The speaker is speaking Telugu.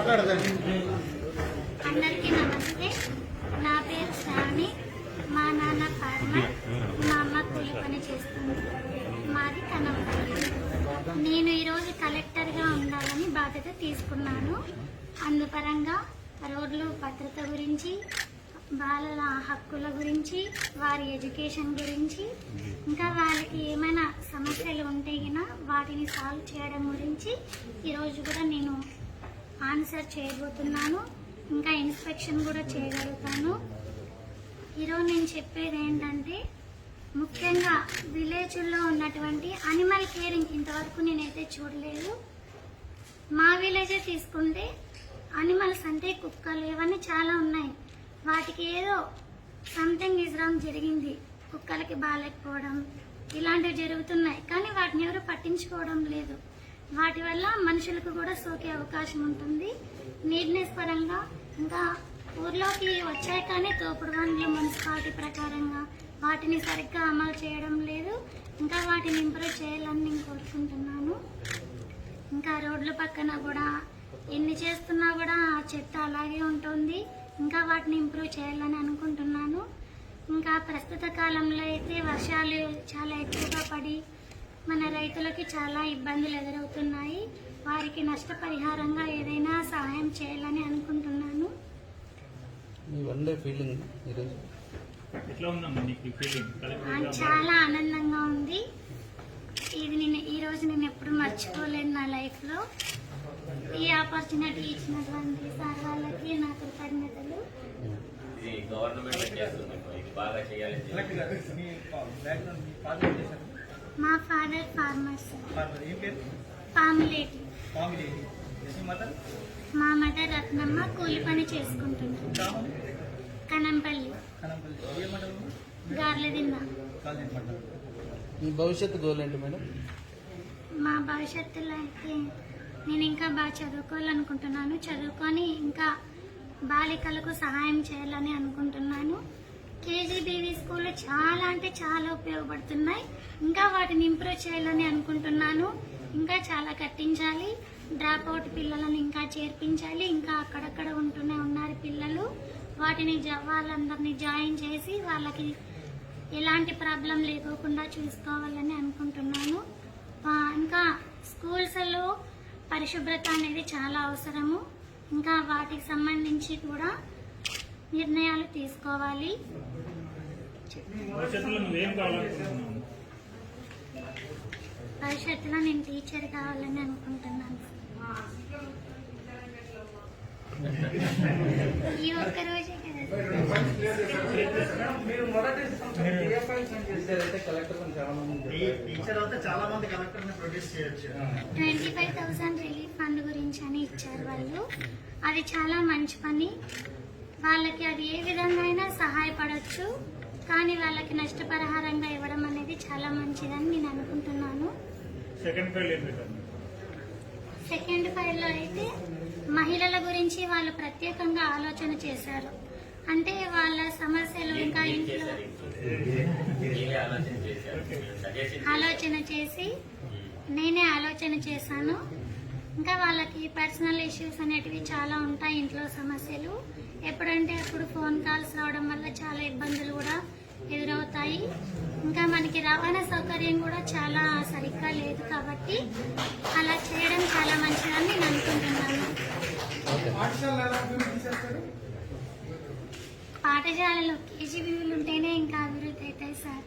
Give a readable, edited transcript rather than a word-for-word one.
అందరికీ నమస్తే. నా పేరు శ్రావణి. మా నాన్న ఫార్మర్, మా అమ్మ కూలి పని చేస్తుంది. మాది కనంపల్లి. నేను ఈరోజు కలెక్టర్గా ఉండాలని బాధ్యత తీసుకున్నాను. అందుపరంగా రోడ్లు భద్రత గురించి, బాలల హక్కుల గురించి, వారి ఎడ్యుకేషన్ గురించి, ఇంకా వాళ్ళకి ఏమైనా సమస్యలు ఉంటే వాటిని సాల్వ్ చేయడం గురించి ఈరోజు కూడా నేను ఆన్సర్ చేయబోతున్నాను. ఇంకా ఇన్స్పెక్షన్ కూడా చేయగలుగుతాను. ఈరోజు నేను చెప్పేది ఏంటంటే, ముఖ్యంగా విలేజ్లో ఉన్నటువంటి అనిమల్ కేరింగ్ ఇంతవరకు నేనైతే చూడలేదు. మా విలేజే తీసుకుంటే అనిమల్స్ అంటే కుక్కలు ఇవన్నీ చాలా ఉన్నాయి. వాటికి ఏదో సంథింగ్ ఈజ్ రాంగ్ జరిగింది, కుక్కలకి బాగాలేకపోవడం ఇలాంటివి జరుగుతున్నాయి. కానీ వాటిని ఎవరు పట్టించుకోవడం లేదు. వాటి వల్ల మనుషులకు కూడా సోకే అవకాశం ఉంటుంది. నీట్నెస్ పరంగా ఇంకా ఊర్లోకి వచ్చాయి, కానీ తోపుడు బండ్లు మున్సిపాలిటీ ప్రకారంగా వాటిని సరిగ్గా అమలు చేయడం లేదు. ఇంకా వాటిని ఇంప్రూవ్ చేయాలని నేను కోరుకుంటున్నాను. ఇంకా రోడ్ల పక్కన కూడా ఎన్ని చేస్తున్నా కూడా ఆ చెత్త అలాగే ఉంటుంది. ఇంకా వాటిని ఇంప్రూవ్ చేయాలని అనుకుంటున్నాను. ఇంకా ప్రస్తుత కాలంలో అయితే వర్షాలు చాలా ఎక్కువగా పడి మన రైతులకి చాలా ఇబ్బందులు ఎదురవుతున్నాయి. వారికి నష్టపరిహారంగా ఏదైనా సహాయం చేయాలని అనుకుంటున్నాను. చాలా ఆనందంగా ఉంది. ఇది ఈరోజు నేను ఎప్పుడు మర్చిపోలేను నా లైఫ్లో. ఈ ఆపర్చునిటీ ఇచ్చినటువంటి సార్ వాళ్ళకి నా కృతజ్ఞతలు. మా ఫాదర్ ఫార్మర్స్, పాములేటి. మా మదర్ రత్నమ్మ కూలి పని చేసుకుంటున్నారు. కనంపల్లి, గార్లదిన్న. మీ భవిష్యత్తు గోల్ ఏంటి మేడం? మా భవిష్యత్తులో అయితే నేను ఇంకా బాగా చదువుకోవాలనుకుంటున్నాను. చదువుకొని ఇంకా బాలికలకు సహాయం చేయాలని అనుకుంటున్నాను. కేజీబీవీ స్కూళ్ళు చాలా అంటే చాలా ఉపయోగపడుతున్నాయి. ఇంకా వాటిని ఇంప్రూవ్ చేయాలని అనుకుంటున్నాను. ఇంకా చాలా కట్టించాలి. డ్రాప్ అవుట్ పిల్లలను ఇంకా చేర్పించాలి. ఇంకా అక్కడక్కడ ఉంటూనే ఉన్నారు పిల్లలు. వాటిని వాళ్ళందరినీ జాయిన్ చేసి వాళ్ళకి ఎలాంటి ప్రాబ్లం లేకోకుండా చూసుకోవాలని అనుకుంటున్నాను. ఇంకా స్కూల్స్లో పరిశుభ్రత అనేది చాలా అవసరము. ఇంకా వాటికి సంబంధించి కూడా నిర్ణయాలు తీసుకోవాలి. భవిష్యత్తులో నేను టీచర్ కావాలని అనుకుంటున్నాను. ఈ ఒక్క రోజే కదా. 25,000 రిలీఫ్ ఫండ్ గురించి అని ఇచ్చారు వాళ్ళు. అది చాలా మంచి పని. వాళ్ళకి అది ఏ విధంగా అయినా సహాయపడవచ్చు. కానీ వాళ్ళకి నష్టపరిహారంగా ఇవ్వడం అనేది చాలా మంచిదని నేను అనుకుంటున్నాను. సెకండ్ ఫైల్లో అయితే మహిళల గురించి వాళ్ళు ప్రత్యేకంగా ఆలోచన చేశారు. అంటే వాళ్ళ సమస్యలు ఇంకా ఇంట్లో ఆలోచన చేసి నేనే ఆలోచన చేశాను. ఇంకా వాళ్ళకి పర్సనల్ ఇష్యూస్ అనేటివి చాలా ఉంటాయి. ఇంట్లో సమస్యలు ఎప్పుడంటే అప్పుడు ఫోన్ కాల్స్ రావడం వల్ల చాలా ఇబ్బందులు కూడా ఎదురవుతాయి. ఇంకా మనకి రవాణా సౌకర్యం కూడా చాలా సరిగ్గా లేదు. కాబట్టి అలా చేయడం చాలా మంచిదని నేను అనుకుంటున్నాను. పాఠశాలలో కేజీబీవీలు ఉంటేనే ఇంకా అభివృద్ధి అవుతాయి సార్.